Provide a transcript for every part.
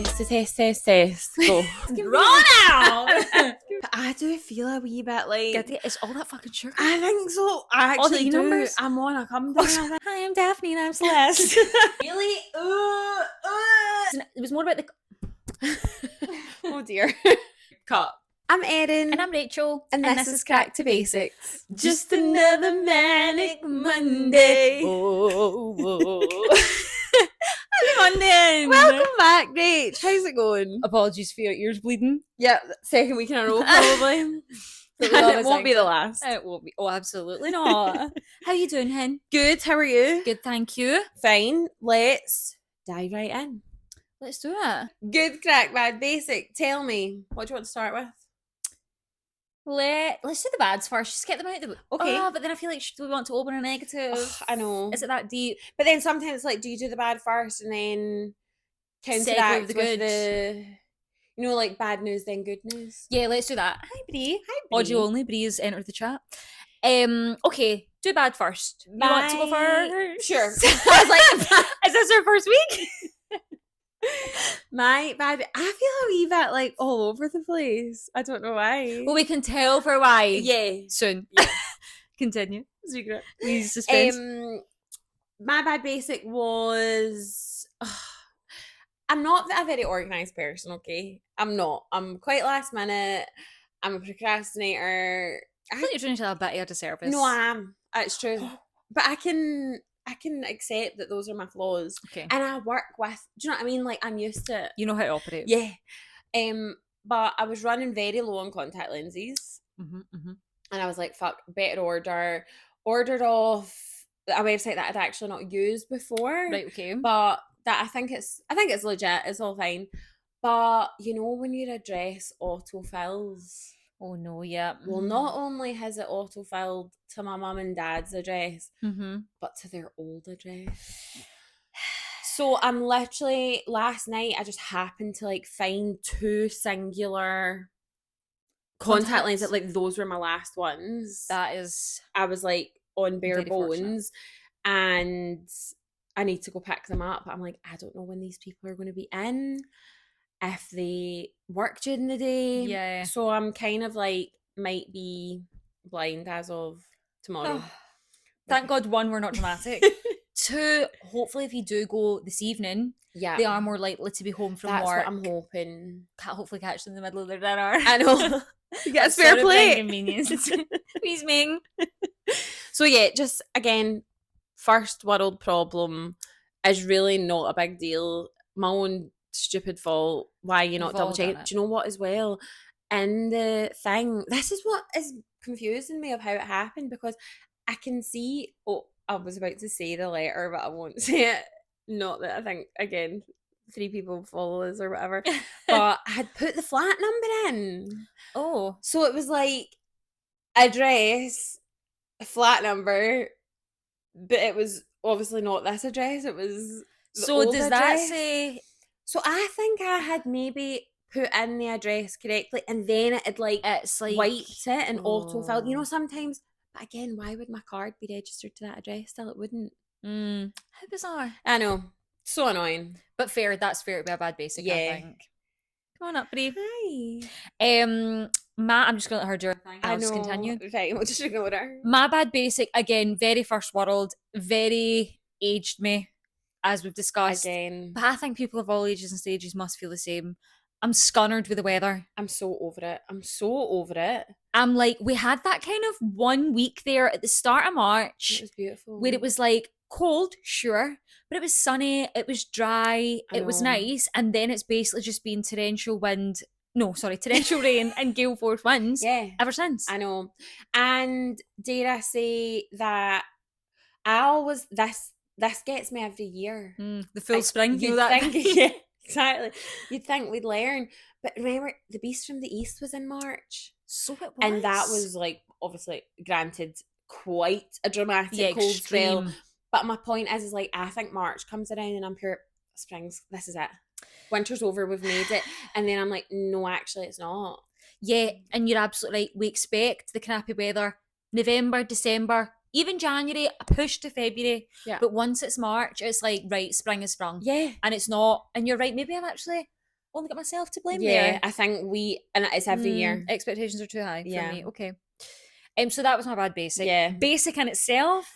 Test. Go. Run out! But I do feel a wee bit like... It's all that fucking sugar. I think so. I All the actually E do. numbers? I'm on a come down. Hi, I'm Daphne and I'm Celeste. Really? It was more about the... Oh dear. Cut. I'm Erin. And I'm Rachel. And this is Craic to Basics. Just another manic Monday. Happy Monday! Welcome back, Rach. How's it going? Apologies for your ears bleeding. Yeah, second week in a row, probably. And it won't be the last. It won't be. Oh, absolutely not. How you doing, hen? Good, how are you? Good, thank you. Fine, let's dive right in. Let's do it. Good Craic Bad Basic. Tell me, what do you want to start with? Let's do the bads first. Just get them out of the way. Okay. Oh, but then I feel like do we want to open a negative? Ugh, I know. Is it that deep? But then sometimes, like, do you do the bad first and then counteract Segue with with the good? like bad news, then good news? Yeah, let's do that. Hi, Bree. Hi, Bree. Audio only. Bree's entered the chat. Okay, do bad first. You want to go first? Sure. I was like, is this our first week? My bad. I feel a wee bit like all over the place. I don't know why. Well, we can tell for why. Yeah. Soon. Yeah. Continue. Secret. Please suspense. My bad basic was. I'm not a very organised person, okay? I'm not. I'm quite last minute. I'm a procrastinator. I think you're doing yourself a bit of a disservice. No, I am. It's true. But I can accept that those are my flaws. Okay. And I work with, do you know what I mean? Like, I'm used to it. You know how to operate. Yeah. But I was running very low on contact lenses. And I was like, fuck, better ordered off a website that I'd actually not used before. Right, okay. But that I think it's legit, it's all fine. But you know when your address autofills. Oh no, yeah. Well, not only has it autofilled to my mum and dad's address, but to their old address. So I'm literally, last night, I just happened to like find two singular contact lenses. Like those were my last ones. That is... I was like on bare very bones fortunate. And I need to go pick them up. I'm like, I don't know when these people are going to be in. If they work during the day. Yeah. So I'm kind of like, might be blind as of tomorrow. Oh, thank God, one, we're not dramatic. Two, hopefully if you do go this evening, Yeah. they are more likely to be home from That's work. what I'm hoping. Can't hopefully catch them in the middle of their dinner. I know. You get a spare Sort of plate. inconvenience. Please, Ming. So yeah, just again, first world problem is really not a big deal. My own stupid fault. Why you not We've all double checking? done it. Do you know what as well? In the thing, this is what is confusing me of how it happened, because I can see. Oh, I was about to say the letter, but I won't say it. Not that I think again 3 people follow us or whatever. But I had put the flat number in. Oh. So it was like address, flat number, but it was obviously not this address. It was the So old does that address. say... So I think I had maybe put in the address correctly, and then it had like It's like... wiped it and autofilled. You know, Oh. sometimes. But again, why would my card be registered to that address? Still, it wouldn't. How bizarre. I know. So annoying. But fair, that's fair to be a bad basic, I Yeah. think. Come on up, Bree. Hi. Matt, I'm just going to let her do her thing. I I'll know. just continue. Right, we'll just ignore her. My bad basic, again, very first world, very aged me, as we've discussed. Again. But I think people of all ages and stages must feel the same. I'm scunnered with the weather. I'm so over it. I'm like, we had that kind of 1 week there at the start of It March was beautiful. where it was like cold, sure, but it was sunny, it was dry, I it was know. nice, and then it's basically just been torrential rain and gale force winds Yeah. ever since. I know. And dare I say that I always, this gets me every year. The full spring, you You'd know that? think, yeah, exactly. You'd think we'd learn. But remember, the Beast from the East was in March. So it was. And that was like, obviously, granted, quite a dramatic cold spell. extreme. But my point is like, I think March comes around and I'm pure, spring's, this is it. Winter's over, we've made it. And then I'm like, no, actually, it's not. Yeah, and you're absolutely right. We expect the crappy weather November, December, even January, a push to February. Yeah. But once it's March, it's like, right, spring is sprung. Yeah. And it's not. And you're right, maybe I'm actually only got myself to blame Yeah, there. I think and it's every year. Expectations are too high for Yeah. me. Okay. So that was my bad basic. Yeah. Basic in itself,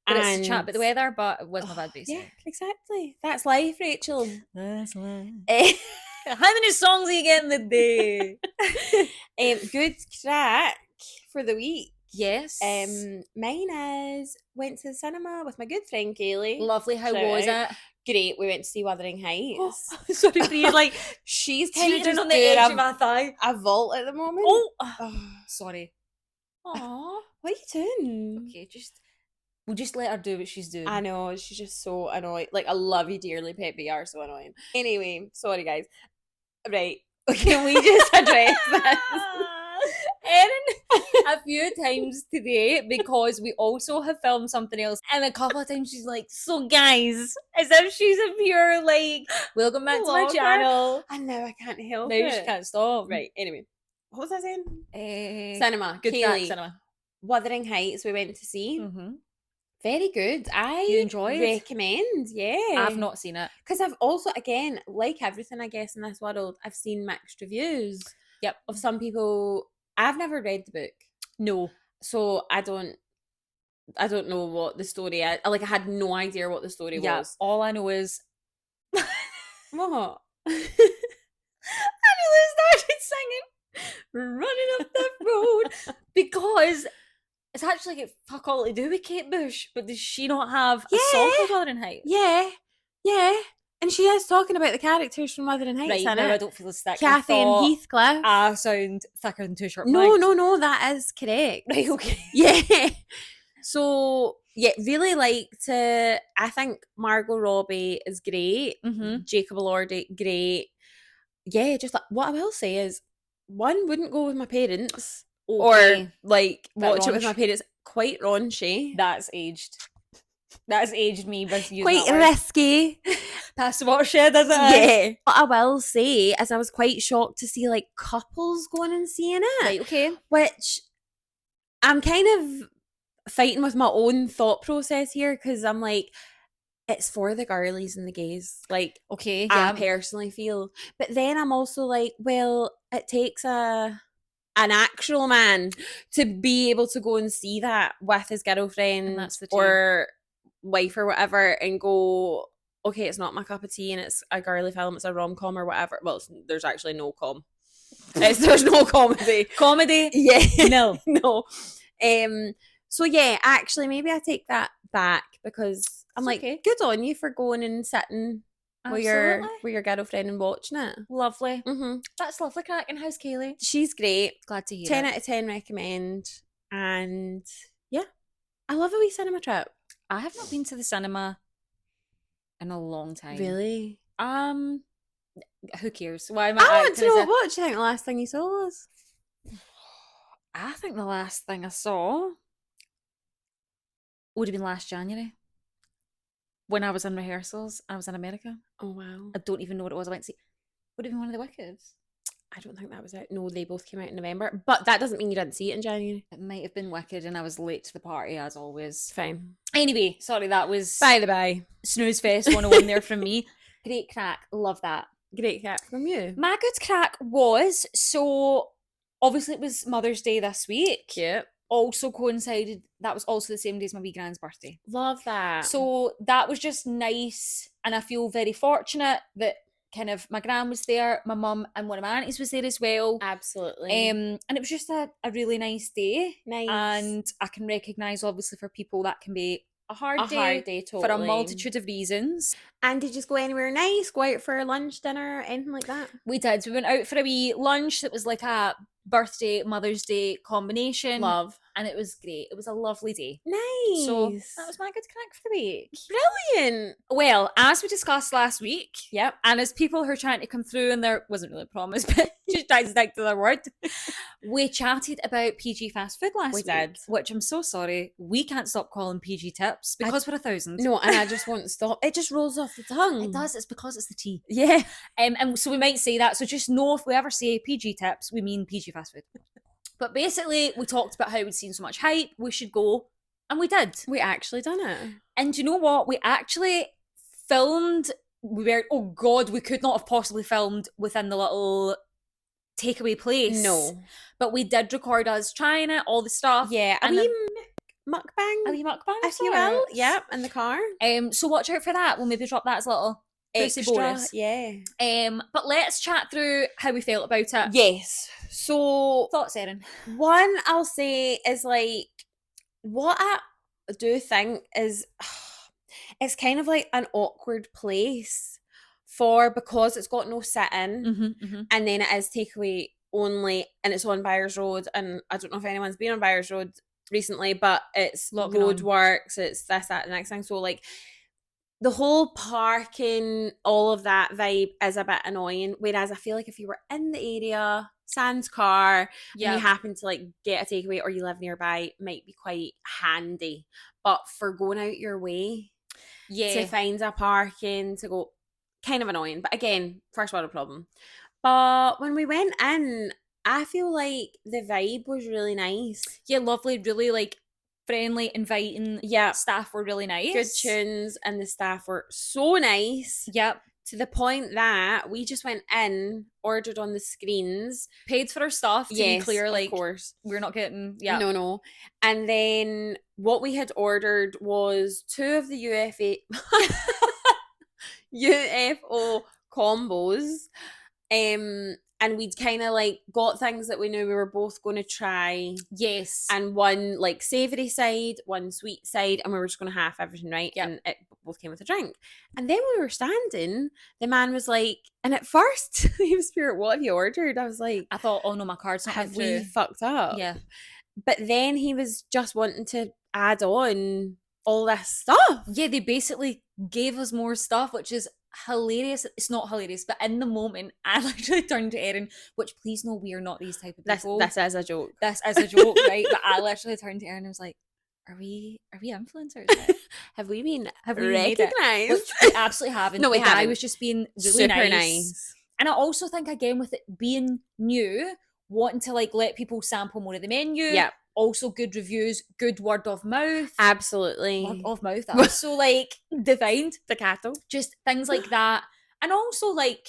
but it's a chat about the weather, but it was my bad basic. Yeah, exactly. That's life, Rachel. That's life. How many songs are you getting a day? Good crack for the week. Yes. Mine is went to the cinema with my good friend Kaylee. Lovely. How Shout was out. it? Great. We went to see Wuthering Heights. Sorry, Bria's like she's kind of teetering just on the doing edge of my thigh. a vault at the moment. Oh, sorry. Aw, what are you doing? Okay, we'll just let her do what she's doing. I know, she's just so annoying. Like, I love you dearly, Pep, but you are so annoying. Anyway, sorry guys. Right. Can we just address this? Erin, a few times today, because we also have filmed something else, and a couple of times she's like, so guys, as if she's a pure, like, welcome back to my channel. And now I can't help now it. She can't stop. Right, anyway. What was I saying? Cinema. Good Kaylee. cinema. Wuthering Heights we went to see. Mm-hmm. Very good. You enjoyed? Recommend, yeah. I've not seen it. Because I've also, again, like everything I guess in this world, I've seen mixed reviews. Yep. Of some people. I've never read the book. No. So I don't know what the story is. Like, I had no idea what the story was. All I know is what? I nearly started singing Running Up That Road because it's actually got fuck all to do with Kate Bush, but does she not have a song called Wuthering Heights? Yeah. And she is talking about the characters from Wuthering Heights. Right, now I don't feel as thick. Kathy and Heathcliff. I sound thicker than two short No, that is correct. Right, okay. Yeah. So, yeah, really liked I think Margot Robbie is great. Mm-hmm. Jacob Elordi, great. Yeah, just like, what I will say is, one, wouldn't go with my parents. Okay. Or, like, watch it with raunch. my parents. Quite raunchy. That's aged. That's aged me by using quite that word. risky. Past the watershed, does it? Yeah. What I will say is I was quite shocked to see like couples going and seeing it. Right, okay. Which I'm kind of fighting with my own thought process here because I'm like, it's for the girlies and the gays. Like, okay, yeah. I personally feel. But then I'm also like, well, it takes an actual man to be able to go and see that with his girlfriend or wife or whatever and go, okay, it's not my cup of tea and it's a girly film, it's a rom-com or whatever. Well, there's actually no com. There's no comedy. Comedy? Yeah. No. So yeah, actually maybe I take that back because I'm like, good on you for going and sitting with your girlfriend and watching it. Lovely. Mm-hmm. That's lovely, cracking. How's Kaylee? She's great. Glad to hear 10 it. out of 10 recommend. And yeah, I love a wee cinema trip. I have not been to the cinema in a long time. Really? Who cares? Why am I want to know, what do you think the last thing you saw was? I think the last thing I saw would have been last January. When I was in rehearsals, I was in America. Oh, wow. I don't even know what it was I went to see. Would have been one of the Wickeds. I don't think that was it. No, they both came out in November. But that doesn't mean you didn't see it in January. It might have been Wicked and I was late to the party, as always. Fine. Anyway, sorry, that was... By the by. Snooze Fest 101 there from me. Great crack. Love that. Great crack from you. My good crack was, so obviously it was Mother's Day this week. Cute. Also coincided, that was also the same day as my wee grand's birthday. Love that. So that was just nice, and I feel very fortunate that kind of my gran was there, my mum and one of my aunties was there as well. Absolutely. And it was just a really nice day. Nice. And I can recognise, obviously, for people that can be a hard day totally. For a multitude of reasons. And did you just go anywhere nice? Go out for lunch, dinner, anything like that? We did. We went out for a wee lunch that was like a birthday, Mother's Day combination. Love. And it was great. It was a lovely day. Nice. So that was my good crack for the week. Brilliant. Well, as we discussed last week, yep, and as people who are trying to come through, and there wasn't really a promise, but just trying to stick to their word, we chatted about PG fast food last week. We did. Which I'm so sorry. We can't stop calling PG tips because we're 1,000. No, and I just won't stop. It just rolls off the tongue. It does. It's because it's the T. Yeah. And so we might say that. So just know if we ever say PG tips, we mean PG fast food. But basically, we talked about how we'd seen so much hype, we should go, and we did. We actually done it. And you know what? We actually filmed we were, oh God, we could not have possibly filmed within the little takeaway place. No. But we did record us trying it, all the stuff. Yeah, And mukbang, a wee mukbang of if you will. sorts. Yep, in the car. So watch out for that. We'll maybe drop that as a little pussy Extra, bonus. yeah. But let's chat through how we felt about it. Yes. So Thoughts, Erin? one I'll say is like, what I do think is it's kind of like an awkward place because it's got no sit-in, and then it is takeaway only, and it's on Byers Road, and I don't know if anyone's been on Byers Road recently, but it's road works, it's this, that, and the next thing. So like the whole parking, all of that vibe is a bit annoying. Whereas I feel like if you were in the area, sans car, and you happen to like get a takeaway or you live nearby, might be quite handy. But for going out your way to find a parking to go, kind of annoying. But again, first world problem. But when we went in, I feel like the vibe was really nice. Yeah, lovely, really like friendly, inviting. Yeah. Staff were really nice. Good tunes, and the staff were so nice. Yep. To the point that we just went in, ordered on the screens, paid for our stuff, to be clear, like, of course. We're not getting, No. And then what we had ordered was 2 of the UFO combos. And we'd kind of like got things that we knew we were both going to try. Yes. And one like savoury side, one sweet side, and we were just going to half everything, right? Yep. And it both came with a drink. And then when we were standing, the man was like, and at first he was Spirit, what have you ordered? I was like, I thought, oh no, my card's not have we fucked up? Yeah. But then he was just wanting to add on all this stuff. Yeah, they basically gave us more stuff, which is hilarious. It's not hilarious, but in the moment I literally turned to Erin, which please know we are not these type of people. This is a joke. This is a joke, right? But I literally turned to Erin and was like, are we influencers? Have we been recognized? Which we absolutely haven't. No, we haven't. I was just being really super nice. And I also think, again, with it being new, wanting to like let people sample more of the menu. Yeah. Also good reviews, good word of mouth. Absolutely. Word of mouth. That's so like defined. The cattle. Just things like that. And also like,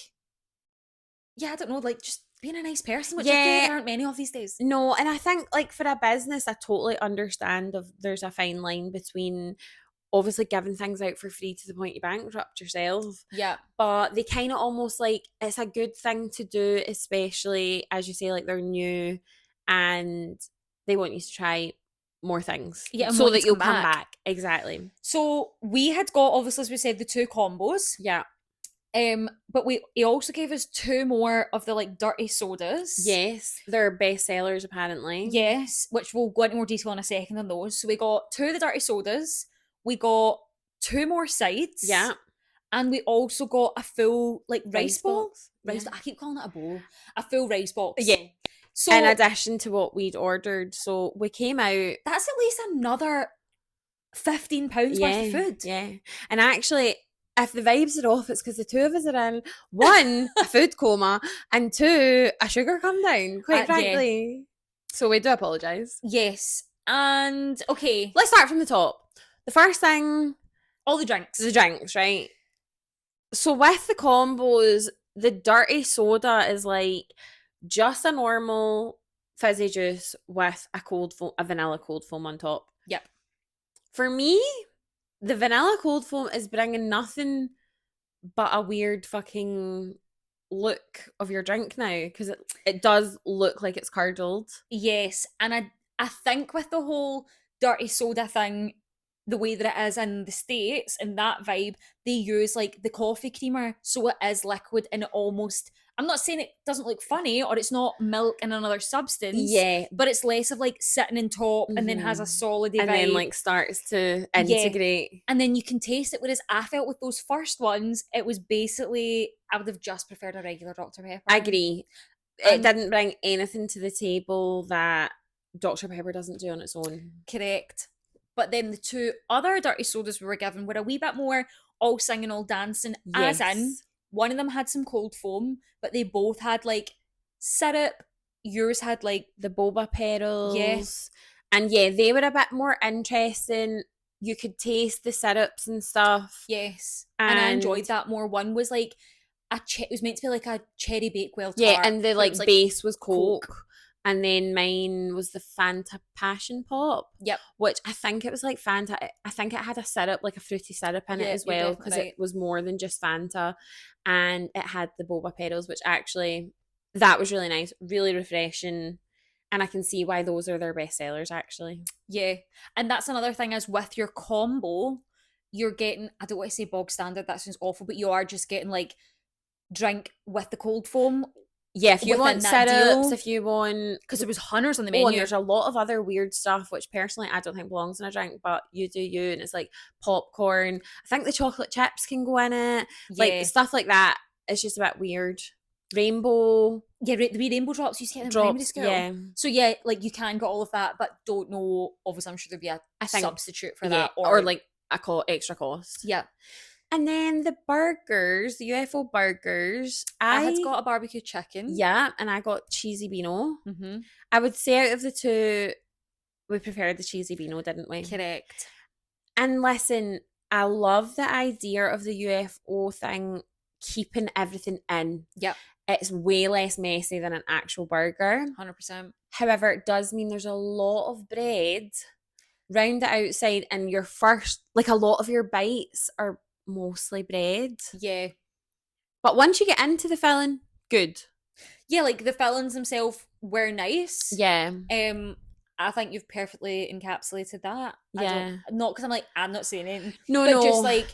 yeah, I don't know, like just being a nice person, which I feel like there aren't many of these days. No, and I think like for a business, I totally understand there's a fine line between obviously giving things out for free to the point you bankrupt yourself. Yeah. But they kind of almost like, it's a good thing to do, especially as you say, like they're new and they want you to try more things. Yeah, so that you'll come back. Exactly. So we had got, obviously, as we said, the 2 combos. Yeah. But he also gave us 2 more of the like dirty sodas. Yes, they're best sellers apparently. Yes, which we'll go into more detail in a second on those. So we got 2 of the dirty sodas. We got 2 more sides. Yeah. And we also got a full like rice bowl. Yeah. I keep calling it a bowl. A full rice box. Yeah. So in addition to what we'd ordered. So we came out. That's at least another £15 worth of food. Yeah. And actually, if the vibes are off, it's because the 2 of us are in 1, a food coma, and 2, a sugar come down, quite frankly. Yeah. So we do apologise. Yes. And okay. Let's start from the top. The first thing, all the drinks. The drinks, right? So with the combos, the dirty soda is like just a normal fizzy juice with a vanilla cold foam on top. Yep. For me, the vanilla cold foam is bringing nothing but a weird fucking look of your drink now, because it does look like it's curdled. Yes, and I think with the whole dirty soda thing, the way that it is in the States and that vibe, they use like the coffee creamer, so it is liquid and it almost, I'm not saying it doesn't look funny or it's not milk and another substance, yeah, but it's less of like sitting in top and then has a solid vibe. And then like starts to integrate. Yeah. And then you can taste it, whereas I felt with those first ones, it was basically, I would have just preferred a regular Dr. Pepper. I agree. It didn't bring anything to the table that Dr. Pepper doesn't do on its own. Correct. But then the 2 other dirty sodas we were given were a wee bit more all singing, all dancing, as in one of them had some cold foam, but they both had like syrup. Yours had like the boba petals. Yes. And yeah, they were a bit more interesting. you could taste the syrups and stuff. Yes. And I And enjoyed that more. One was like it was meant to be like a cherry Bakewell yeah, tart. and the but it was like like base was Coke. Coke. And then mine was the Fanta Passion Pop. Yep. Which I think it was like Fanta. I think it had a syrup, like a fruity syrup in it Yeah, as you're well, definitely because right. it was more than just Fanta. And it had the boba petals, which actually, that was really nice, really refreshing. And I can see why those are their best sellers, actually. Yeah. And that's another thing is with your combo, you're getting, I don't want to say bog standard, that sounds awful, but you are just getting like drink with the cold foam Yeah, if you within want that syrups, deal. if you want, Because there was hundreds on the oh, and menu. there's a lot of other weird stuff, which personally I don't think belongs in a drink, but you do you, and it's like popcorn. I think the chocolate chips can go in it, like Yeah. stuff like that. It's just a bit weird. Rainbow Yeah, the wee rainbow drops you used to get in primary drops, school. yeah. So yeah, like you can get all of that, but don't know. Obviously, I'm sure there'd be a I think substitute for yeah, that, or like a extra cost. yeah. And then the burgers, the UFO burgers, I had got a barbecue chicken. yeah, and I got cheesy beano. Mm-hmm. I would say out of the two, we preferred the cheesy beano, didn't we? Correct. And listen, I love the idea of the UFO thing keeping everything in. Yep. It's way less messy than an actual burger. 100%. However, it does mean there's a lot of bread round the outside, and your first, like a lot of your bites are mostly bread. Yeah. But once you get into the filling, good. Yeah, like the fillings themselves were nice. Yeah. I think you've perfectly encapsulated that. Yeah. Not because I'm not saying anything. No, but no. just like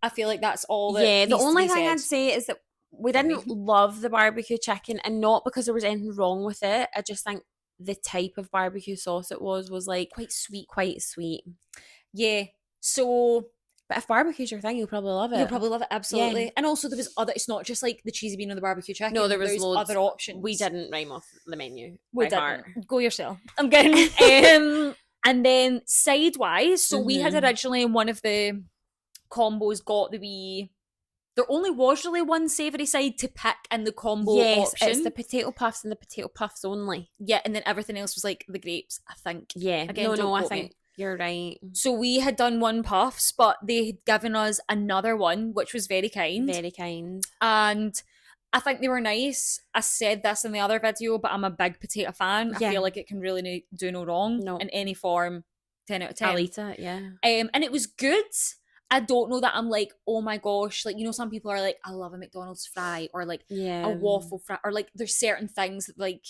I feel like that's all that yeah, the needs to only be thing said. I'd say is that we For didn't love the barbecue chicken, and not because there was anything wrong with it. I just think the type of barbecue sauce it was like quite sweet. Quite sweet. Yeah. So But if barbecue's your thing, you'll probably love it. you'll probably love it, absolutely. Yeah. And also there was other, it's not just like the cheesy bean or the barbecue chicken. No, there was There's loads. other options. We didn't rhyme off the menu. We by didn't. heart. Go yourself. I'm kidding. And then sidewise, so we had originally in one of the combos got the wee, there only was really one savoury side to pick in the combo option. It's the potato puffs and the potato puffs only. Yeah, and then everything else was like the grapes, I think. Yeah. Again, I think you're right. So we had done one puffs, but they had given us another one, which was very kind. Very kind. And I think they were nice. I said this in the other video, but I'm a big potato fan. Yeah. I feel like it can really do no wrong in any form. 10 out of 10. I'll eat it, yeah. And it was good. I don't know that I'm like, oh my gosh, like, you know, some people are like, I love a McDonald's fry, or like a waffle fry, or like there's certain things that like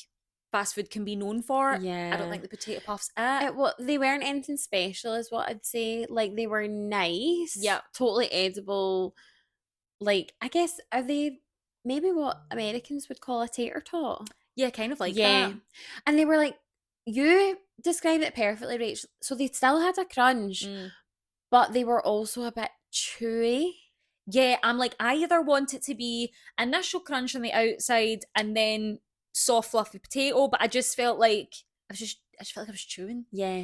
fast food can be known for. Yeah. I don't think the potato puffs well, they weren't anything special is what I'd say. Like, they were nice. Yeah. Totally edible. Like, I guess, are they maybe what Americans would call a tater tot? Yeah, kind of like that. And they were like, you described it perfectly, Rach. So they still had a crunch, but they were also a bit chewy. Yeah, I'm like, I either want it to be initial crunch on the outside and then soft fluffy potato, but I just felt like I just felt like I was chewing. Yeah.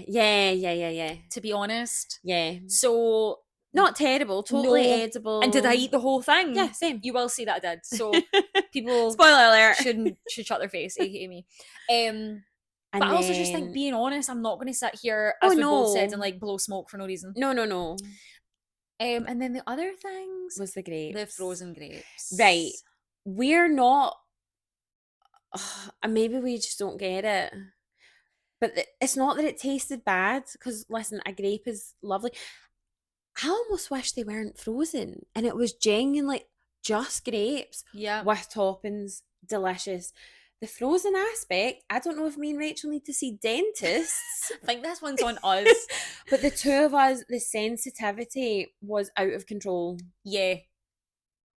To be honest. Yeah. So not terrible, totally edible. And did I eat the whole thing? Yeah, same. You will see that I did. So people spoiler alert should shut their face, aka me. But I also just think, being honest, I'm not going to sit here, as we both said, and like blow smoke for no reason. No. And then the other things was the grapes. The frozen grapes. Right. We're not, maybe we just don't get it. But it's not that it tasted bad, because listen, a grape is lovely. I almost wish they weren't frozen and it was genuinely just grapes with toppings. Delicious. The frozen aspect, I don't know if me and Rachel need to see dentists. I think this one's on us. But the two of us, the sensitivity was out of control. Yeah.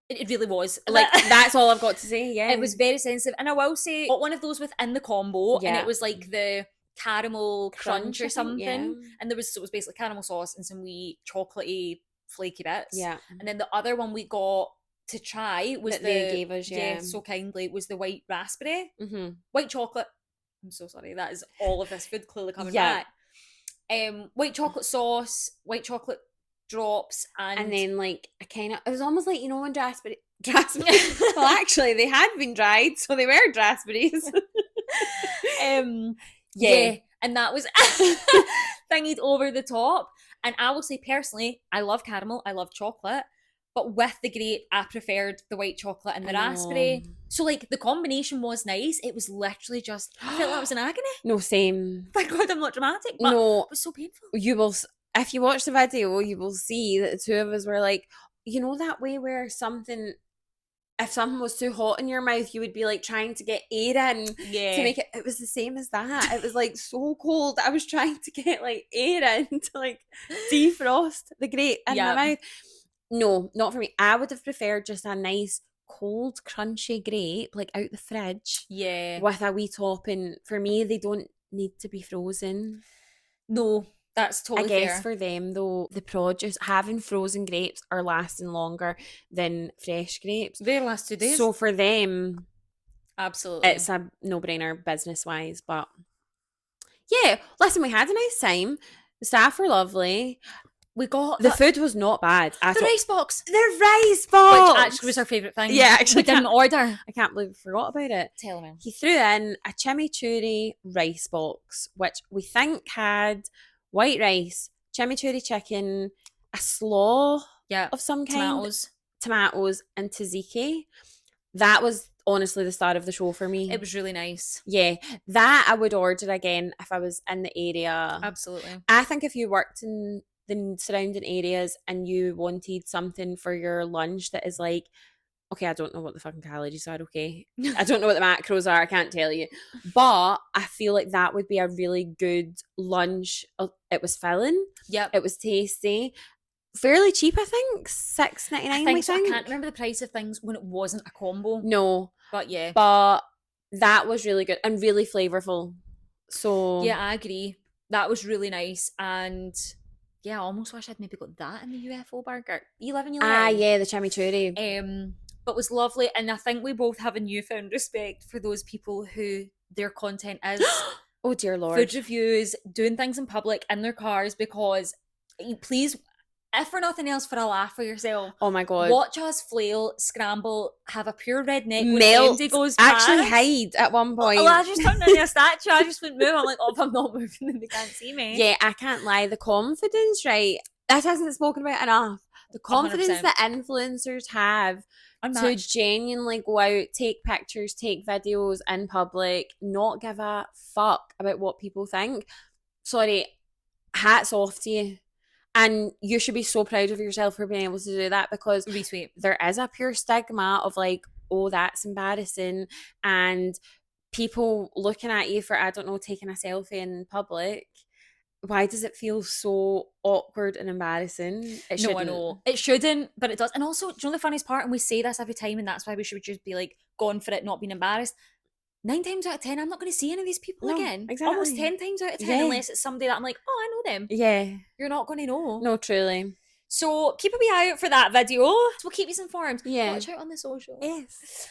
It really was. Like, that's all I've got to say, yeah. It was very sensitive. And I will say, I got one of those within the combo, and it was like the caramel crunch or something. Yeah. And it was basically caramel sauce and some wee chocolatey flaky bits. Yeah. And then the other one we got to try was they gave us, so kindly, was the white raspberry. Mm-hmm. White chocolate. I'm so sorry. That is all of this food clearly coming back. White chocolate sauce, white chocolate drops, and then like a kind of, it was almost like, you know, when raspberries well, actually they had been dried, so they were raspberries. And that was thingied over the top. And I will say personally, I love caramel, I love chocolate, but with the grape, I preferred the white chocolate and I the know. raspberry. So like the combination was nice. It was literally just, I felt like I was in agony. No, same. Thank God I'm not dramatic, but No, it was so painful. you will, if you watch the video, you will see that the two of us were like, you know, that way where something, if something was too hot in your mouth, you would be like trying to get air in to Yeah. make it was the same as that. It was like so cold. I was trying to get like air in to like defrost the grape in my Yeah. mouth. No, not for me. I would have preferred just a nice cold crunchy grape like out the fridge Yeah. with a wee topping. For me, they don't need to be frozen. No, that's I totally guess fair. for them though, the produce, having frozen grapes are lasting longer than fresh grapes. Their last 2 days. So for them, Absolutely. it's a no-brainer business wise. But yeah, listen, we had a nice time. The staff were lovely. We got The food was not bad at the all. rice box, The rice box, which actually was our favourite thing. Yeah, actually, we didn't order. I can't believe we forgot about it. Tell me. He threw in a chimichurri rice box, which we think had white rice, chimichurri chicken, a slaw Yeah, of some kind, tomatoes, and tzatziki. That was honestly the start of the show for me. It was really nice. Yeah, that I would order again if I was in the area. Absolutely. I think if you worked in the surrounding areas and you wanted something for your lunch that is like, okay, I don't know what the fucking calories are, okay? I don't know what the macros are, I can't tell you. But I feel like that would be a really good lunch. It was filling. Yep. It was tasty. Fairly cheap, I think. $6.99, we so. think. I can't remember the price of things when it wasn't a combo. No. But yeah. But that was really good and really flavourful. So yeah, I agree. That was really nice. And yeah, I almost wish I'd maybe got that in the UFO burger. 11. Ah, yeah, the chimichurri. But was lovely. And I think we both have a newfound respect for those people who their content is oh dear Lord. food reviews, doing things in public in their cars, because please, if for nothing else, for a laugh for yourself. Oh my God. Watch us flail, scramble, have a pure redneck melt, when MD goes actually past. hide at one point. I just turned into a statue. I just wouldn't move. I'm like, oh, if I'm not moving, then they can't see me. Yeah, I can't lie. The confidence, right? That hasn't spoken about enough. The confidence 100%. that influencers have to genuinely go out, take pictures, take videos in public, not give a fuck about what people think. Sorry, hats off to you. And you should be so proud of yourself for being able to do that, because Retweet. there is a pure stigma of like, oh, that's embarrassing. And people looking at you for, I don't know, taking a selfie in public. Why does it feel so awkward and embarrassing? It shouldn't. No, I know. It shouldn't, but it does. And also, do you know the funniest part? And we say this every time, and that's why we should just be like, gone for it, not being embarrassed. 9 times out of 10, I'm not going to see any of these people again. Exactly. Almost 10 times out of 10, unless it's somebody that I'm like, oh, I know them. Yeah. You're not going to know. No, truly. So keep a wee eye out for that video. We'll keep you informed. Yeah. Watch out on the socials. Yes.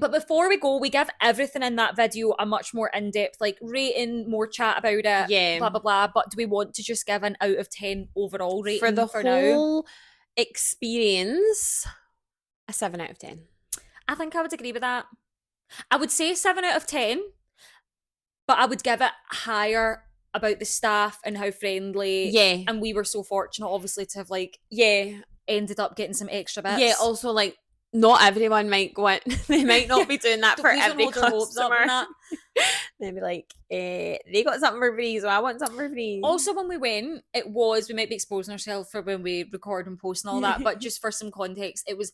But before we go, we give everything in that video a much more in-depth, like, rating, more chat about it, Yeah. blah, blah, blah. But do we want to just give an out of 10 overall rating for the whole now? experience? A 7 out of 10. I think I would agree with that. I would say 7 out of 10, but I would give it higher about the staff and how friendly. Yeah. And we were so fortunate, obviously, to have, like, ended up getting some extra bits. Yeah, also, like, not everyone might go in. They might not be doing that for every customer. They'd be like, they got something for free, so I want something for free. Also, when we went, we might be exposing ourselves for when we record and post and all that, but just for some context, it was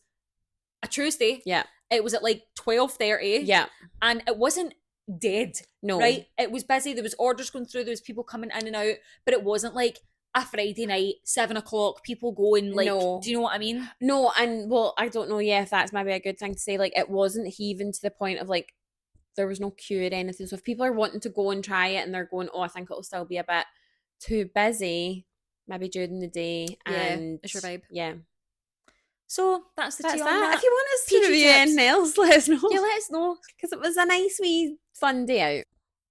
a Tuesday. Yeah. It was at like 12:30. Yeah. And it wasn't dead. No. Right? It was busy. There was orders going through. There was people coming in and out, but it wasn't like a Friday night, 7 o'clock, people going, like, no. Do you know what I mean? No, and well, I don't know, if that's maybe a good thing to say. Like, it wasn't heaving to the point of like, there was no queue or anything. So if people are wanting to go and try it and they're going, oh, I think it'll still be a bit too busy, maybe during the day. And it's your vibe. Yeah. So that's tea on that. If you want us to review anything else, let us know. Yeah, let us know. Because it was a nice wee fun day out.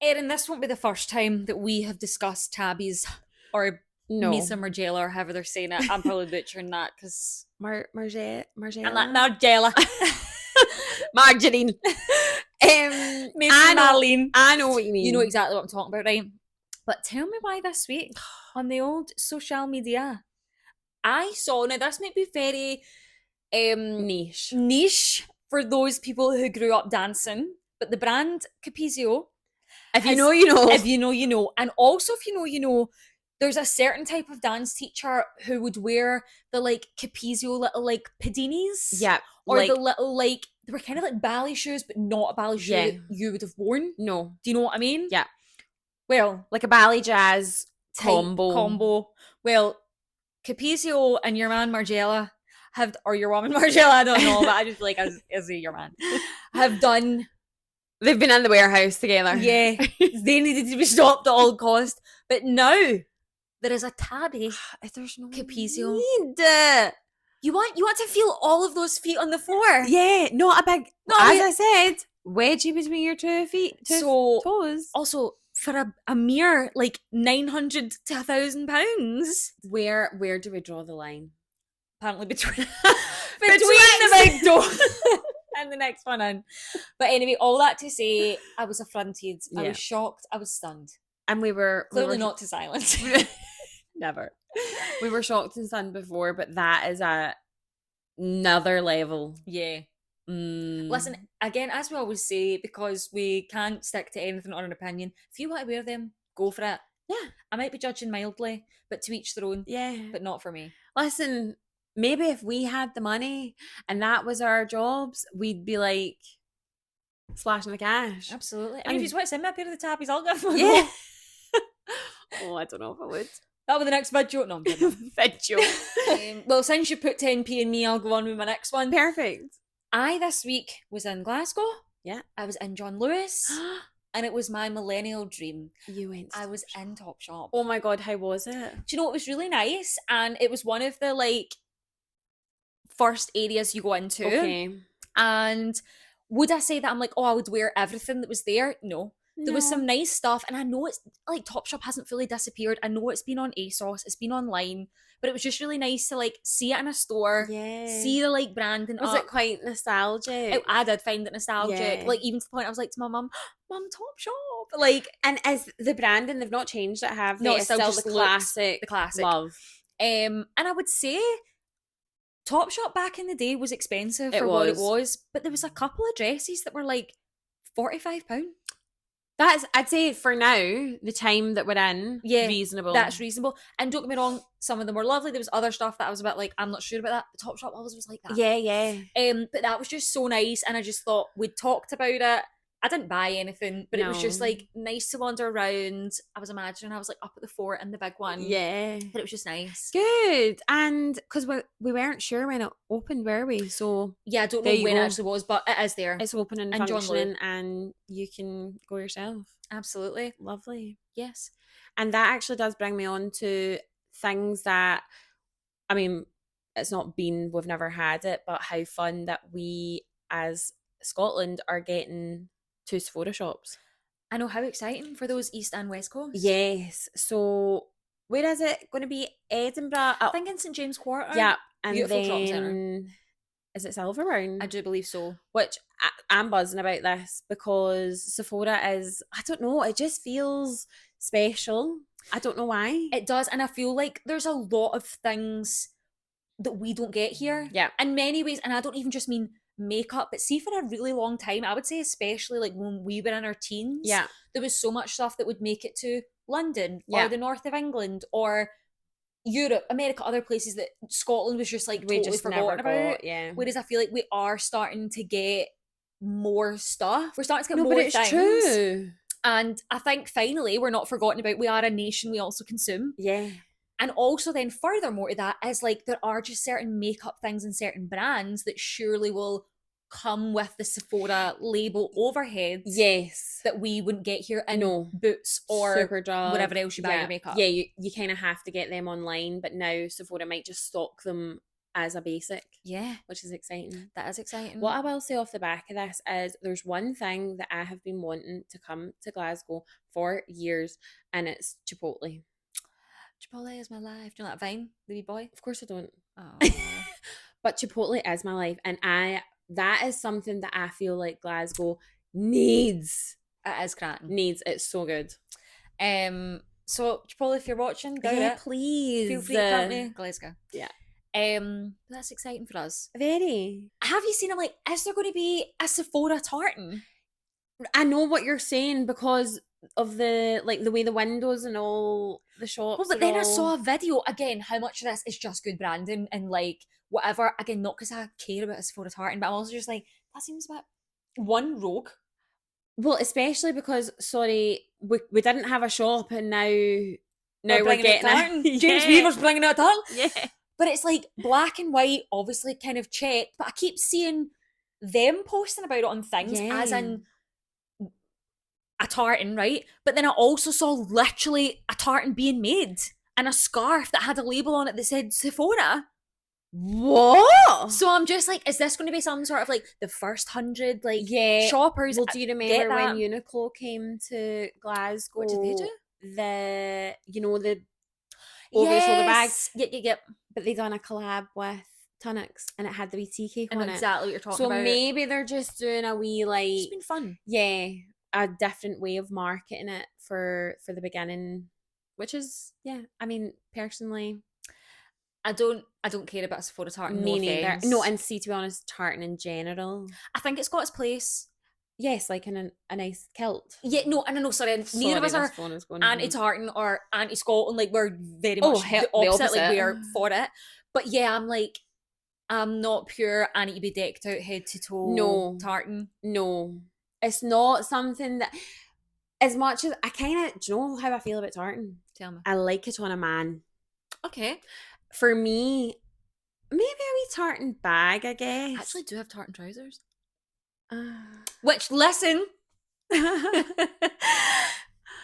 Erin, this won't be the first time that we have discussed tabbies or Misa Margiela, or however they're saying it. I'm probably butchering that because Margiela. Margiela. Margarine. Marlene. I know what you mean. You know exactly what I'm talking about, right? But tell me why this week. on the old social media, I saw, now this might be very niche for those people who grew up dancing, but the brand Capezio, If you know, you know. if you know, you know. And also, if you know, you know, there's a certain type of dance teacher who would wear the like Capezio little like padinis. Yeah. Or like, the little like, they were kind of like ballet shoes, but not a ballet shoe Yeah. that you would have worn. No. Do you know what I mean? Yeah. Well, Like a ballet jazz tight combo. Well, Capezio and your man Margiela have, or your woman Margiela, I don't know, but I just feel like as your man, have done. They've been in the warehouse together. Yeah, they needed to be stopped at all cost. But now there is a tabby. There's no Capezio. need. You want to feel all of those feet on the floor. Yeah, not a big. No, as I said, wedgie between your two toes. Also, for a mere like 900 to £1,000, Where do we draw the line? apparently between the big toe and the next one in. But anyway, all that to say, I was affronted. I Yeah. was shocked. I was stunned. And we were Clearly not to silence. Never. We were shocked and stunned before, but that is another level. Yeah. Listen, again, as we always say, because we can't stick to anything on an opinion, if you want to wear them, go for it. Yeah. I might be judging mildly, but to each their own. Yeah. But not for me. Listen, maybe if we had the money and that was our jobs, we'd be like slashing the cash. Absolutely. I mean, if you want to send me a pair of the tabbies, I'll give them a Yeah. go. Oh, I don't know if I would. That'll be the next video. No, I'm kidding. Video. Well, since you put 10p in me, I'll go on with my next one. Perfect. I, this week, was in Glasgow. Yeah. I was in John Lewis. And it was my millennial dream. You went to I was Topshop. in Topshop. Oh my God, how was it? Do you know, it was really nice. And it was one of the, like, first areas you go into. Okay. And would I say that I'm like, oh, I would wear everything that was there? No. There was some nice stuff, and I know it's like Topshop hasn't fully disappeared. I know it's been on ASOS, it's been online, but it was just really nice to like see it in a store, see the like branding. Was it quite nostalgic? I did find it nostalgic. Yeah. Like even to the point I was like to my mum, "Mum, Topshop!" Like, and is the branding, they've not changed it, have they? no, It's still just the looks classic, the classic love. And I would say Topshop back in the day was expensive It for what it was. was, but there was a couple of dresses that were like £45. That's, I'd say for now, the time that we're in, Yeah, reasonable. That's reasonable. And don't get me wrong, some of them were lovely. There was other stuff that I was a bit like, I'm not sure about that. The Topshop always was like that. Yeah, yeah. But that was just so nice, and I just thought we'd talked about it. I didn't buy anything, but it was just No. like nice to wander around. I was imagining I was like up at the fort in the big one. Yeah. But it was just nice. Good. And because we weren't sure when it opened, were we? So Yeah, I don't know there you when it go. actually was, but it is there. It's open and And John functioning, and you can go yourself. Absolutely. Lovely. Yes. And that actually does bring me on to things that, I mean, it's not been, we've never had it, but how fun that we as Scotland are getting 2 Sephora shops. I know, how exciting for those East and West Coast. Yes. So where is it going to be? Edinburgh? I think in St James Quarter. Yeah. And Beautiful shopping then, centre. is it Silverburn? I do believe so. Which I'm buzzing about this because Sephora is, I don't know, it just feels special. I don't know why. It does, and I feel like there's a lot of things that we don't get here. Yeah. In many ways, and I don't even just mean makeup, but see, for a really long time, I would say especially like when we were in our teens, Yeah. there was so much stuff that would make it to London Yeah. or the north of England or Europe, America, other places that Scotland was just like We totally just forgotten never about. got, yeah. Whereas I feel like we are starting to get more stuff. We're starting to get No, more but it's things. true. And I think finally we're not forgotten about. We are a nation we also consume. Yeah. And also then furthermore to that is like there are just certain makeup things and certain brands that surely will come with the Sephora label overheads. Yes. That we wouldn't get here in No. Boots or Superdrug, whatever else you buy your makeup. Yeah, you kind of have to get them online, but now Sephora might just stock them as a basic, Yeah, which is exciting. that is exciting. What I will say off the back of this is there's one thing that I have been wanting to come to Glasgow for years, and it's Chipotle. Chipotle is my life. Do you know that Vine, the wee boy? Of course I don't. Oh. But Chipotle is my life, and that is something that I feel like Glasgow needs. It is cracking. Needs. It's so good. So probably if you're watching, doubt Yeah, it. Feel please. free to come to Glasgow. Yeah. That's exciting for us. Very. Have you seen? I'm like, is there going to be a Sephora tartan? I know what you're saying because of the like the way the windows and all the Well, shops but are then I saw all. a video again. How much of this is just good branding and like whatever? Again, not because I care about a Sephora tartan, but I'm also just like that seems a bit one rogue. Well, especially because sorry, we didn't have a shop and We're we're bringing out getting a tartan. James yeah Weaver's bringing out a tartan. yeah But it's like black and white, obviously kind of checked. But I keep seeing them posting about it on things as yeah. in a tartan, right? But then I also saw literally a tartan being made and a scarf that had a label on it that said Sephora. What? So I'm just like, is this going to be some sort of like the first 100 like Yeah. shoppers? Well, do you Get remember when that? Uniqlo came to What did they Glasgow? do? The over the shoulder bag, Yes. Yep. but they done a collab with Tunnocks and it had the wee tea cake I know on it. exactly what you're talking So about. maybe they're just doing a wee It's like been fun. yeah, a different way of marketing it for the beginning, which is yeah. I mean, personally, I don't care about Sephora tartan. No me neither. No, offense. and see, to be honest, tartan in general, I think it's got its place. yes, like in a nice kilt. Yeah, no, and I know. Sorry, neither of Sorry, us this are phone is going. anti-tartan or anti-Scotland. Like we're very Oh, much hell, the the opposite. Like opposite. we're for it. But yeah, I'm like, I'm not pure. I need to be decked out head to toe No, tartan. no, it's not something that. As much as I kind of, do you know how I feel about tartan? Tell me. I like it on a man. Okay. For me, maybe a wee tartan bag, I I guess. actually do have tartan trousers. Uh, Which listen,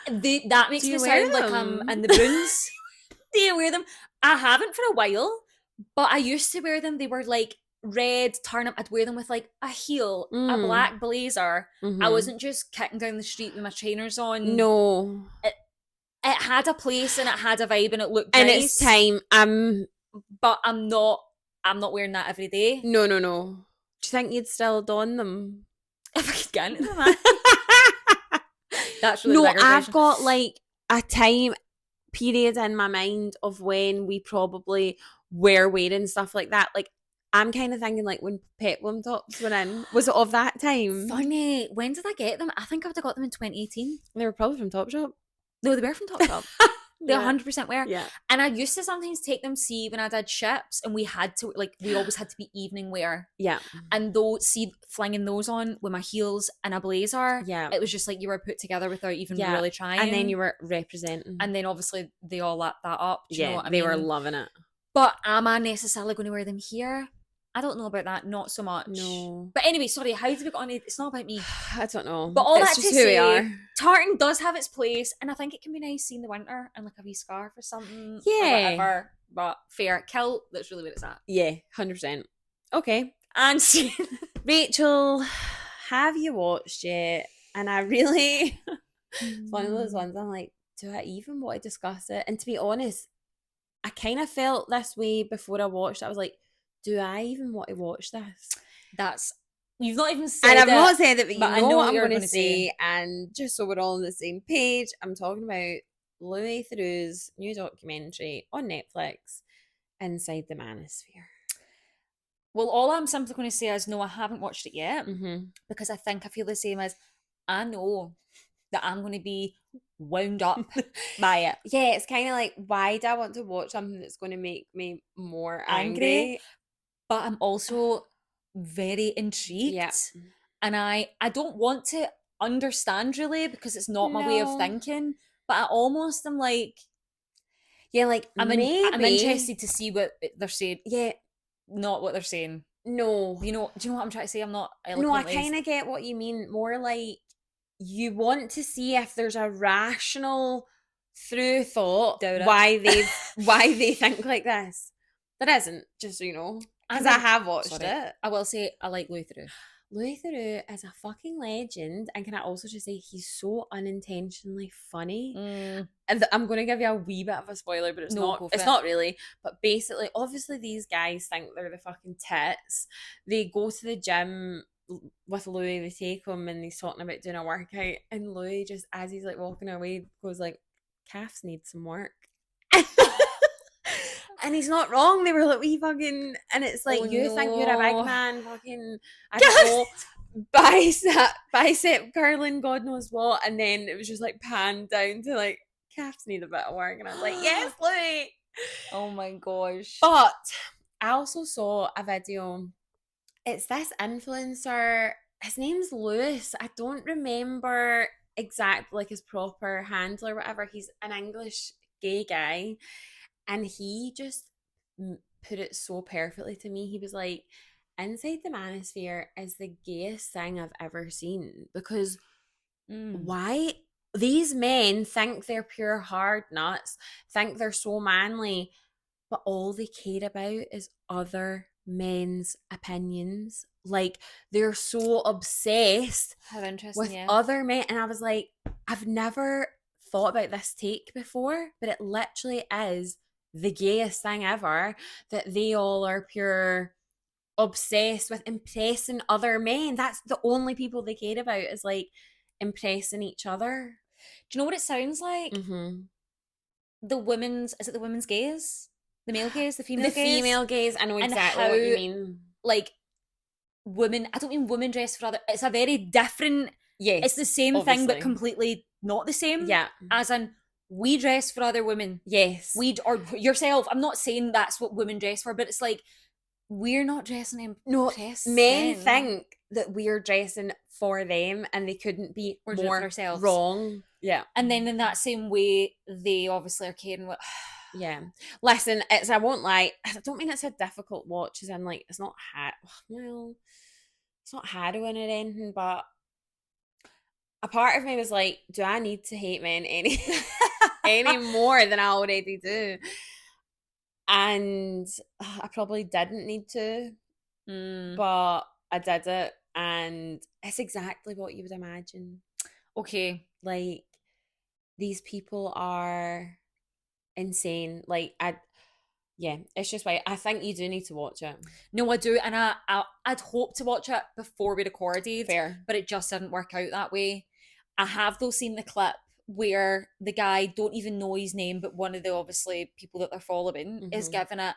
that makes do me you wear sound like I'm them? in the Bruins. Do you wear them? I haven't for a while, but I used to wear them. They were like red turnip. I'd wear them with like a heel, a Mm. black blazer. I Mm-hmm. wasn't just kicking down the street with my trainers on. No. It had a place and it had a vibe and it looked And it's nice. time. But I'm not wearing that every day. No, no, no. Do you think you'd still don them? If I could get into them, that's really the No, bigger I've question. got like a time period in my mind of when we probably were wearing stuff like that. Like I'm kind of thinking like when peplum tops were in. Was it of that time? Funny, when did I get them? I think I would have got them in 2018. They were probably from Topshop. No, they were from Topshop. They Yeah. 100% were. Yeah. And I used to sometimes take them, see, when I did ships, and we had to, like, we always had to be evening wear. Yeah. And though, see, flinging those on with my heels and a blazer, Yeah. it was just like you were put together without even Yeah. really trying. And then you were representing. And then obviously they all lapped that up. Do you know what I they mean? were loving it. But am I necessarily going to wear them here? I don't know about that. Not so much. No. But anyway, sorry, how did we get on it? It's not about me. I don't know. But all it's that just to who we say, are. tartan does have its place, and I think it can be nice in the winter and like a wee scarf or something. Yeah. Or whatever. But fair. Kilt, that's really where it's at. Yeah, 100%. Okay. And see, Rachel, have you watched yet? And I really, it's one of those ones I'm like, do I even want to discuss it? And to be honest, I kind of felt this way before I watched it. I was like, do I even want to watch this? that's, you've not even said And I've it, not said it, but you I know what I'm you're going to say. say. And just so we're all on the same page, I'm talking about Louis Theroux's new documentary on Netflix, Inside the Manosphere. Well, all I'm simply going to say is no, I haven't watched it yet Mm-hmm. because I think I feel the same as I know that I'm going to be wound up by it. Yeah, it's kind of like, why do I want to watch something that's going to make me more angry? But I'm also very intrigued. Yeah. And I don't want to understand really because it's not my way of No. thinking. But I almost am like, Yeah, like I'm interested to see what they're saying. Yeah, Not what they're saying. no. Do you know what I'm trying to say? I'm not No, I eloquently. kind of get what you mean. More like you want to see if there's a rational through thought Doubt it. why they think like this. There isn't, just so you know. Because I have watched it. I will say I like Louis Theroux. Louis Theroux is a fucking legend, and can I also just say he's so unintentionally funny. And I'm going to give you a wee bit of a spoiler, but it's No, not. go for It's it. not really. But basically, obviously, these guys think they're the fucking tits. They go to the gym with Louis. They take him, and he's talking about doing a workout, and Louis just as he's like walking away goes like, calves need some work. And he's not wrong. They were like, we fucking, and it's Oh like, you think you're a big no. man, fucking, I don't know, bicep curling, God knows what. And then it was just like panned down to like, calves need a bit of work. And I was like, yes, Louis. Oh my gosh. But I also saw a video. It's this influencer. His name's Lewis. I don't remember exactly like his proper handle or whatever. He's an English gay guy. And he just put it so perfectly to me. He was like, inside the manosphere is the gayest thing I've ever seen because why these men think they're pure hard nuts, think they're so manly, but all they care about is other men's opinions. Like they're so obsessed How interesting, with yeah. other men. And I was like, I've never thought about this take before, but it literally is the gayest thing ever that they all are pure obsessed with impressing other men. That's the only people they care about is like impressing each other. Do you know what it sounds like? Mm-hmm. The women's, is it the women's gaze? The male gaze, the female The gaze? female gaze, I know And exactly how, what you mean. like, women, I don't mean women dress for other, it's a very different, Yes, it's the same thing but obviously. completely not the same. Yeah. As in, we dress for other women. Yes. We, or yourself, I'm not saying that's what women dress for, but it's like, we're not dressing to No, impress men think that we're dressing for them and they couldn't be we're doing it for more ourselves. wrong. Yeah. And then in that same way, they obviously are caring what. Yeah. Listen, I won't lie, I don't mean it's a difficult watch, as in like it's not well, it's not harrowing or anything, but a part of me was like, do I need to hate men any more than I already do? And I probably didn't need to, but I did it, and it's exactly what you would imagine. Okay. Like these people are insane. Like yeah, it's just why I think you do need to watch it. No, I do, and I'd hoped to watch it before we recorded, Fair. but it just didn't work out that way. I have though seen the clip where the guy don't even know his name, but one of the obviously people that they're following is giving it.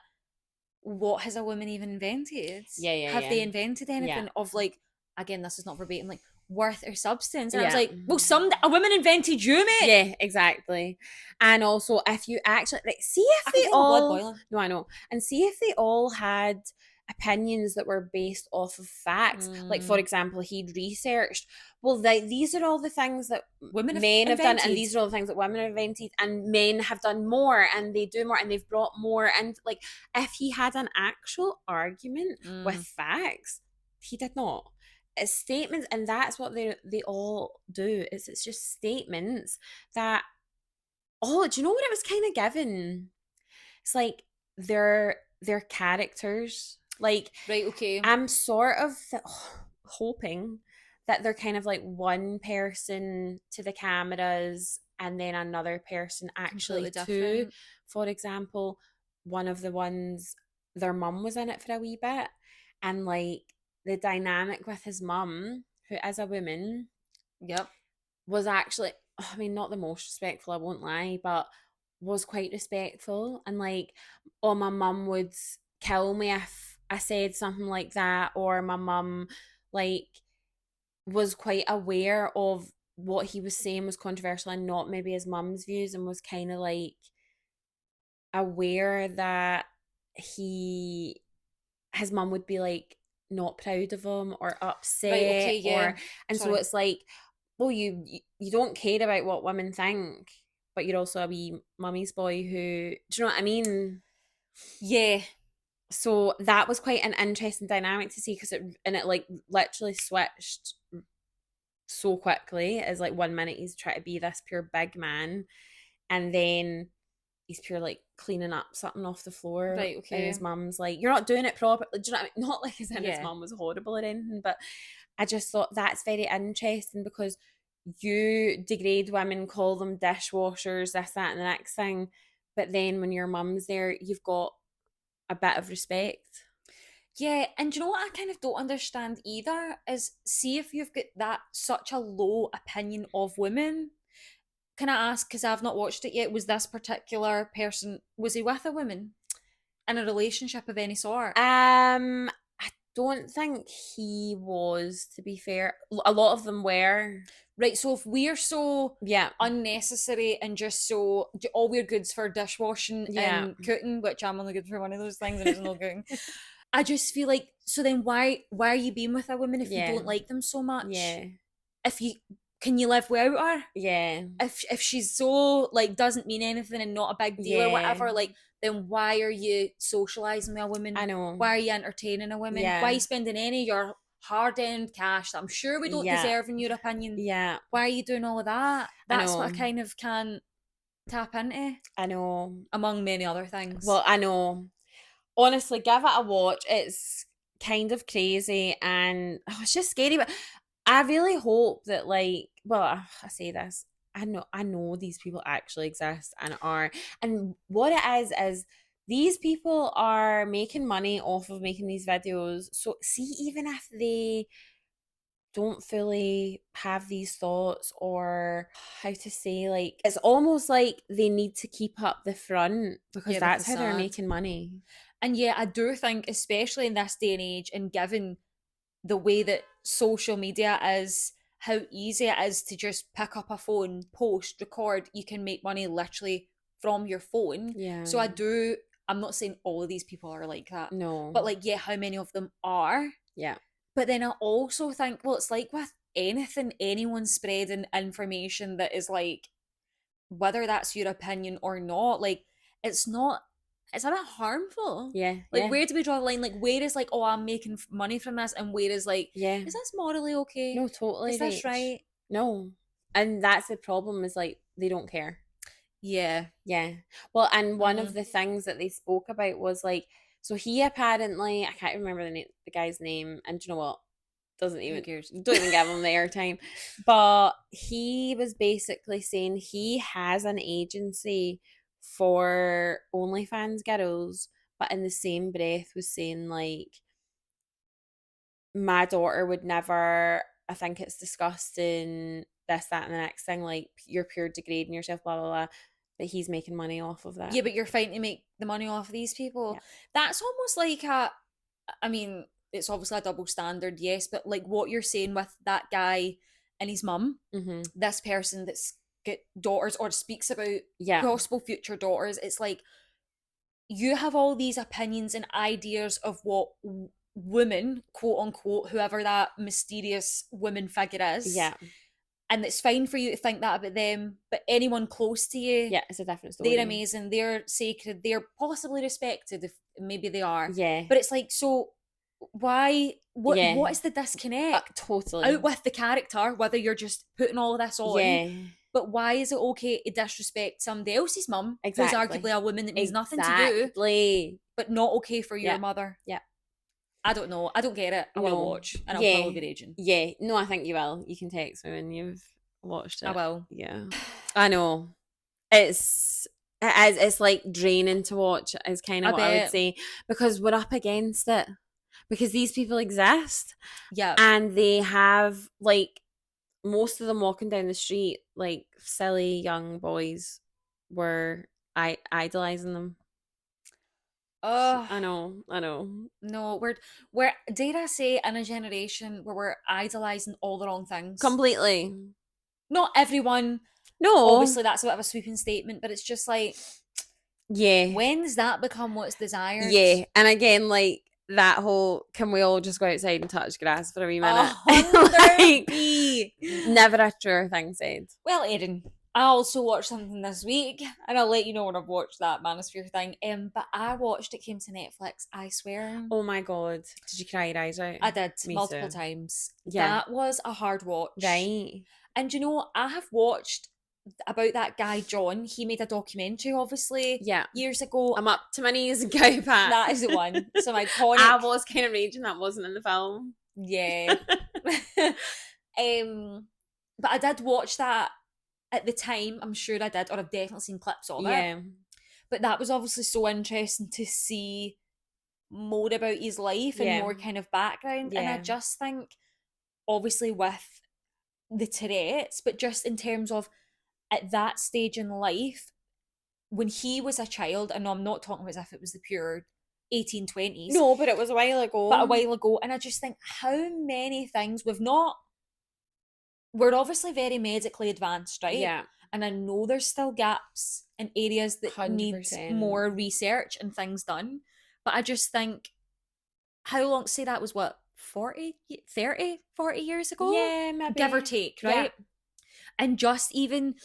What has a woman even invented? Yeah, Have they invented anything of like? Again, this is not verbatim. Like worth or substance, and I was like, well, a woman invented you, mate. Yeah, exactly. And also, if you actually like, see if they all, no, I know, and see if they all had opinions that were based off of facts. Like, for example, he'd researched. Well, these are all the things that men have done, and these are all the things that women have invented, and men have done more, and they do more, and they've brought more. And like, if he had an actual argument with facts, he did not. It's statements, and that's what they all do. It's just statements that, oh, do you know what it was kind of given? It's like they're characters. Like, right, okay. I'm sort of hoping that they're kind of like one person to the cameras and then another person actually too. For example, one of the ones, their mum was in it for a wee bit, and like the dynamic with his mum, who is a woman, was actually, I mean, not the most respectful, I won't lie, but was quite respectful. And like, oh, my mum would kill me if I said something like that, or my mum like was quite aware of what he was saying was controversial and not maybe his mum's views, and was kind of like aware that his mum would be like not proud of him or upset, right, okay, yeah. Or and so it's like, well, you don't care about what women think, but you're also a wee mummy's boy who, do you know what I mean? Yeah. So that was quite an interesting dynamic to see, because it like literally switched so quickly. As like 1 minute he's trying to be this pure big man, and then he's pure like cleaning up something off the floor. Right, okay. And his mum's like, you're not doing it properly. Do you know what I mean? Not like as in his mum was horrible or anything, but I just thought that's very interesting, because you degrade women, call them dishwashers, this, that, and the next thing. But then when your mum's there, you've got a bit of respect. Yeah, and you know what I kind of don't understand either is, see if you've got that such a low opinion of women, can I ask, because I've not watched it yet, was this particular person, was he with a woman in a relationship of any sort? I don't think he was, to be fair. A lot of them were. Right, so if we're so Yeah. unnecessary and just so all we're goods for dishwashing Yeah. and cooking, which I'm only good for one of those things and it's no cooking. I just feel like, so then why are you being with a woman if you Yeah. don't like them so much? Yeah. If you can you live without her? Yeah. If she's so like doesn't mean anything and not a big deal or Yeah. whatever, like then why are you socializing with a woman? I know. Why are you entertaining a woman? Why are Yeah. you spending any of your hard-earned cash that I'm sure we don't Yeah. deserve in your opinion? Yeah. Why are you doing all of that? I That's what I know. kind of can tap into, I know. among many other things. Well, I know. Honestly, give it a watch. It's kind of crazy and it's just scary, but I really hope that, like, well, I say this. I know these people actually exist and are, and what it is these people are making money off of making these videos. So see, even if they don't fully have these thoughts, or how to say, like, it's almost like they need to keep up the front because Yeah, the that's how they're facade. making money. And yeah, I do think, especially in this day and age, and given the way that social media is, how easy it is to just pick up a phone, post, record, you can make money literally from your phone. Yeah. So I'm not saying all of these people are like that, No. but like, yeah, how many of them are? Yeah. But then I also think, well, it's like with anything, anyone spreading information that is like, whether that's your opinion or not, like, it's not, it's a bit harmful. Yeah. Like, Yeah. where do we draw the line? Like, where is like, oh, I'm making money from this, and where is like, Yeah. is this morally okay? No, totally, Is this Rach. right? No. And that's the problem, is like they don't care. Yeah. Yeah. Well, and one of Mm. the things that they spoke about was like, so he apparently, I can't remember the guy's name, and do you know what? Doesn't Who even, cares? don't even give him the airtime. But he was basically saying he has an agency for OnlyFans girls, but in the same breath was saying like, my daughter would never, I think it's disgusting, this, that, and the next thing, like, you're pure degrading yourself, blah, blah, blah. But he's making money off of that. Yeah, but you're fighting to make the money off these people. Yeah. That's almost like I mean, it's obviously a double standard, yes, but like what you're saying with that guy and his mum, Mm-hmm. this person that's got daughters or speaks about Yeah. possible future daughters, it's like you have all these opinions and ideas of what women, quote unquote, whoever that mysterious woman figure is. Yeah. And it's fine for you to think that about them, but anyone close to you, Yeah, it's a different story. they're amazing, they're sacred, they're possibly respected, if maybe they are. Yeah. But it's like, so why, Yeah. what is the disconnect? Totally. Out with the character, whether you're just putting all of this on. Yeah. But why is it okay to disrespect somebody else's mum, Exactly. who's arguably a woman that means nothing to Exactly. do, but not okay for your Yeah. mother? Yeah. I don't know. I don't get it. I will watch, and I'll Yeah. probably be raging. Yeah. No, I think you will. You can text me when you've watched it. I will. Yeah. I know. It's like draining to watch, is kind of what I would say, because we're up against it. Because these people exist. Yeah. And they have, like, most of them walking down the street, like, silly young boys were idolizing them. I know. No, we're dare I say, in a generation where we're idolizing all the wrong things. Completely. Not everyone. No. Obviously, that's a bit of a sweeping statement, but it's just like, yeah. When's that become what's desired? Yeah. And again, like, that whole, can we all just go outside and touch grass for a wee minute? Like, never a truer thing said. Well, Erin, I also watched something this week, and I'll let you know when I've watched that Manosphere thing. But I watched, it came to Netflix, I swear. Oh my god. Did you cry your eyes out? I did, Me multiple too. times. Yeah. That was a hard watch. Right. And you know, I have watched about that guy John. He made a documentary, obviously, years ago. I'm up to my knees in cow pat. That is the one. Some iconic. I was kind of raging that wasn't in the film. Yeah. But I did watch that at the time. I'm sure I did, or I've definitely seen clips of it. But that was obviously so interesting to see more about his life and more kind of background. And I just think, obviously with the Tourette's, but just in terms of at that stage in life, when he was a child, and no, I'm not talking as if it was the pure 1820s, No, but it was a while but a ago. while ago, and I just think how many things we're obviously very medically advanced, right? Yeah, And I know there's still gaps in areas that need 100%. more research and things done, but I just think how long, say that was what, 40, 30, 40 years ago? Yeah, maybe. Give or take, Yeah. right? And just even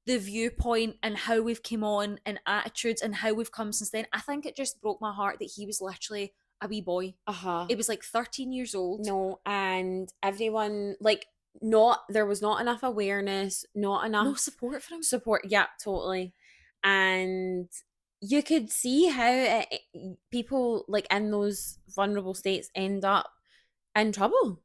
the viewpoint and how we've come on and attitudes and how we've come since then, I think it just broke my heart that he was literally a wee boy. Uh-huh. It was like 13 years old. No, and everyone, like, there was not enough awareness, not enough No support for him. support. Yeah, totally. And you could see how people, like, in those vulnerable states end up in trouble.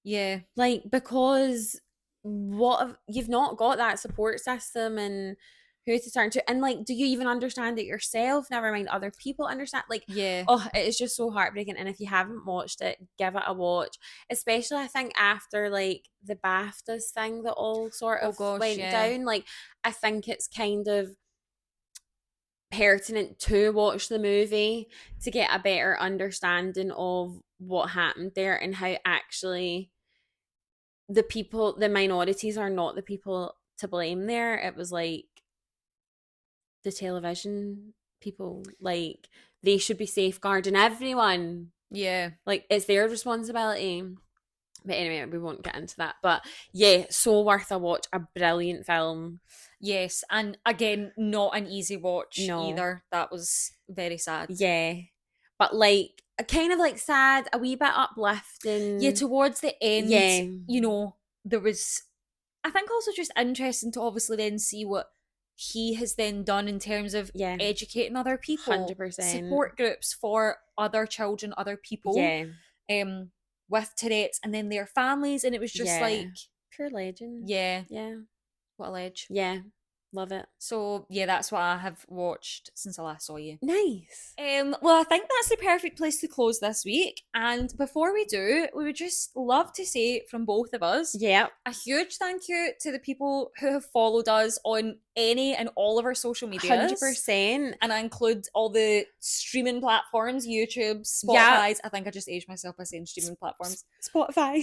Yeah. Like, because you've not got that support system and who to turn to, and like, do you even understand it yourself, never mind other people understand? Like, Yeah. oh, it is just so heartbreaking. And if you haven't watched it, give it a watch, especially I think after like the BAFTAs thing that all sort of went down. Like, I think it's kind of pertinent to watch the movie to get a better understanding of what happened there and how actually the minorities are not the people to blame there. It was like the television people, like, they should be safeguarding everyone. Yeah. Like, it's their responsibility. But anyway, we won't get into that. But yeah, so worth a watch. A brilliant film. Yes. And again, not an easy watch No. either. That was very sad. Yeah. But like, kind of like sad, a wee bit uplifting. Yeah, towards the end, Yeah. you know, there was, I think, also just interesting to obviously then see what he has then done in terms of Yeah. educating other people, 100%. support groups for other children, other people, Yeah. with Tourette's, and then their families, and it was just Yeah. like, pure legend. yeah, Yeah. what a ledge. Yeah. Love it. So yeah, that's what I have watched since I last saw you. Nice. Well, I think that's the perfect place to close this week. And before we do, we would just love to say from both of us, Yeah. a huge thank you to the people who have followed us on any and all of our social media. 100%. And I include all the streaming platforms, YouTube, Spotify. I think I just aged myself by saying streaming platforms. Spotify.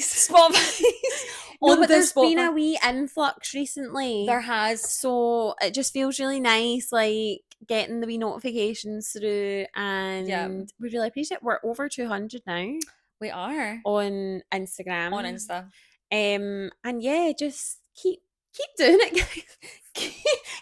No, but there's been a wee influx recently. There has. So it just feels really nice, like, getting the wee notifications through, and we really appreciate it. We're over 200 now. We are. On Instagram. On Insta. And yeah, just keep doing it, guys.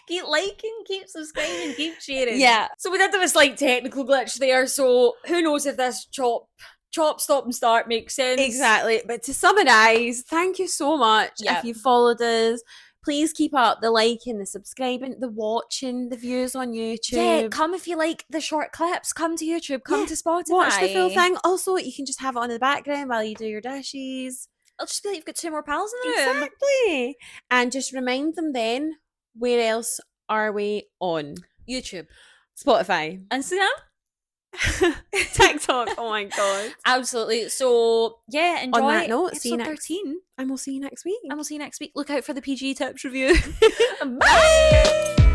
Keep liking, keep subscribing, keep sharing. Yeah. So we did have a slight technical glitch there, so who knows if this chop, stop and start makes sense. Exactly. But to summarise, thank you so much. If you followed us, please keep up the liking, the subscribing, the watching, the views on YouTube. Yeah, come if you like the short clips. Come to YouTube, come to Spotify. Watch the full thing. Also, you can just have it on in the background while you do your dishes. It'll just be like you've got two more pals in the room. Exactly. And just remind them then, where else are we on? YouTube. Spotify. Instagram. TikTok. Oh my god. Absolutely. So yeah, enjoy. On that note, see you episode next 13. And we'll see you next week. And we'll see you next week. Look out for the PG tips review. Bye.